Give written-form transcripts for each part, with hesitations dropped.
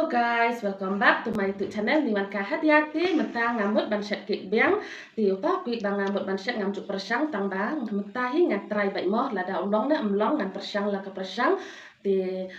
Hello guys, welcome back to my YouTube channel. Niwan ka hati-hati mentang ngamut ban set kik biang. Tiu ta kuik bang ngamut ban set ngam juk persang tang bang mentahi ngan try baik moh lada ulong na emlong ngan persang la ke persang. Ti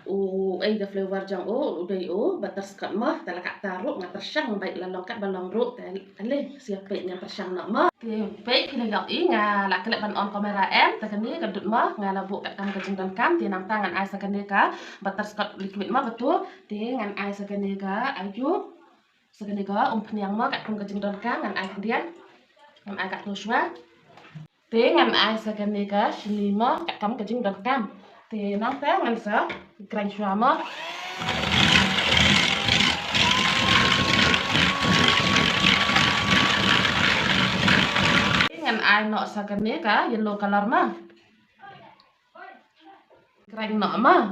the flavor jang udai butterscotch moh tala kak taruh ngan persang baik lalong kat balong ru ale siap baik ngan persang nak moh. Ti baik kini gak nga la kelek ban on kamera em takani kadut moh nga la bu kat kam kajing dan kam ti nang tangan ai sakani ka butterscotch liquid moh betul ti ngan ai sakani ka ayu sakani ka peniang moh kat kam kajing dan kam ngan ai kemudian ngan ai kat tuswa ti ngan ai sakani ka sini moh kat kam kajing dan kam ti nang ta ngan sa grand shua moh ngan ai no sakani ka yellow color mah grand no mah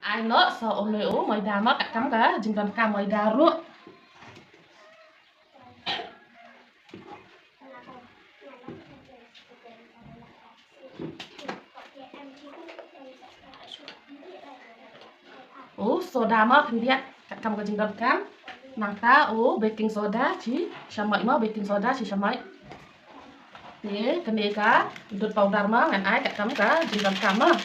ai no so oleh moi da mah kat kam ka jing dan kam moi daru soda mah kemudian kat kam kajing dan kam nang ta baking soda chi samai mah baking soda chi samai ti kene ka dut powder mah ngan ai kat kam ka jing dan kam mah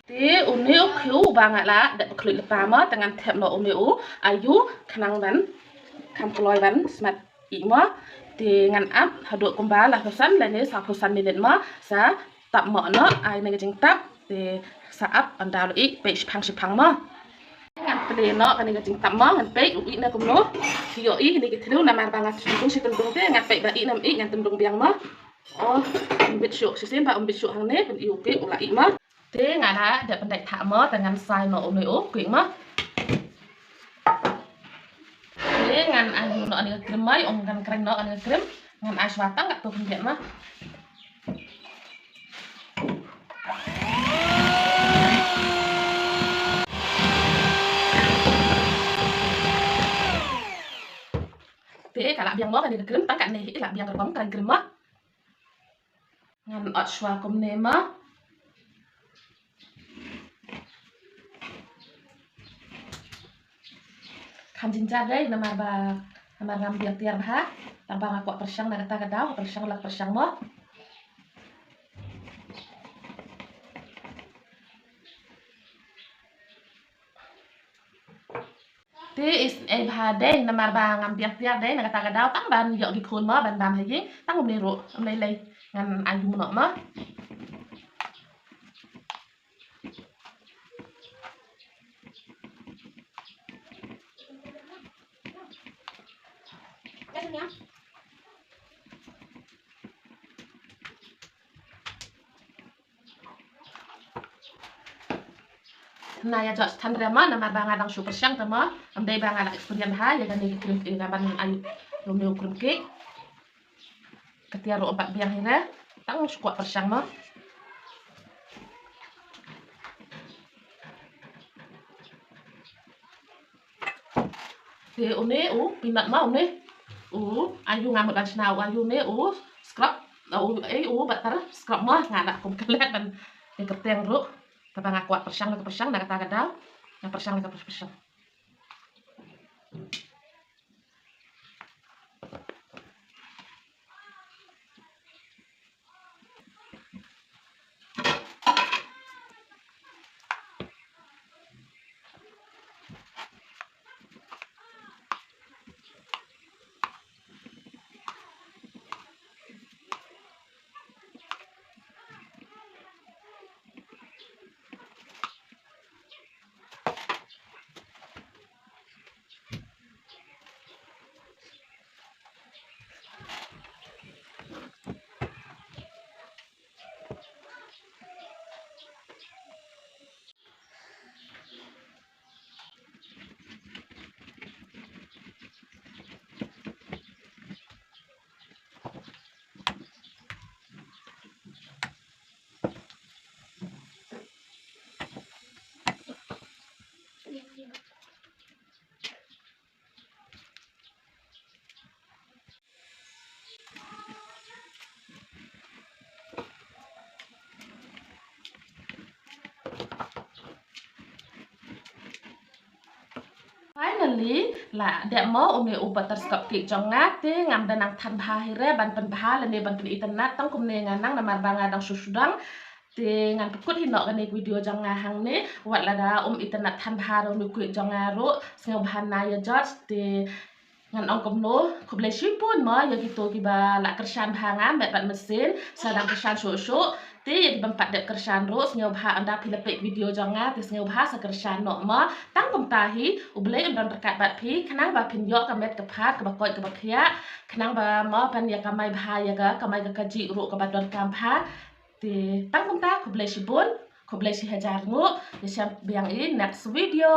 ti uniu khiu banget lah dak klik lepa mah dengan tap no uniu ayu kenang ban kam keloi ban smat i mah ti ngan ap haduk kumbal lah pesan dan ni sang pesan minit mah sa tap mo no ai nang jing tap ti sa ap andal i pe sipang mah ngan ple no kan nang jing tap mah ngan pe i na kum no ti yo i ni gitu na mar bangat tundung si tundung te ngan pe ba i nam i ngan tundung biang mah bit syuk sisin ba bit syuk hang ne ben i uke ula i mah ti ngan ha dak pendek thak mah dengan sai no uniu kuing mah ngan ayu no ani krem mai kan keren no ani krem ngan ai swatang kat tu kemudian mah ti kalak biang mo kan ni krem tak kat ni ilak biang kerpam kan krem mah ngan ot shwa kum ne mah kan jinjar dai namar ngam biang tiar bah tambah aku persang na kata kadau persang lak persang mo ti is bah dai namar ngam biang tiar dai na kata kadau tang ban yo gi khun mo ban bam hayi tang um ro lei ngan ayu no mah nah ya jok tan drama namar bangadang super syang tama amdai bangala experience ha ya kan ni krim ban ayu lumeu krim cake ketiaro 4 biang hira tang suka persang mah ti une pinat mah une ayu ngamut ban snau ayu ne scrub butter scrub mah ngana kum kelet ban keteng ru kabang aku persang lagi persang na kata kadau yang persang lagi persang finally la dek mo umi upa terskap ki jonga te ngam danang tan bahire ban pen bahala ne ban pen internet tang kumne nganang namar banga dang susudang te ngan pekut hinok kan video jonga hang ne wat lada internet tan baharo nu kuit jonga ro sngau bahana ya judge te ngan ong komno kublai sipun ma ya gitu kiba la kersan bahanga met bat mesin sadang kersan so te ya bempat dek kersan ro sngau bah anda pilapik video jonga te sngau bah sa kersan no ma tang kom tahi ublai undon berkat bat pi kenang ba pinyo ka met kepat ke bakoi ke bakia kenang ba ma pan ya kamai bahaya ga kamai ga kaji ro ka badon kampa te tang kom ta kublai sipun kublai si hajar ngo ya siap biang in next video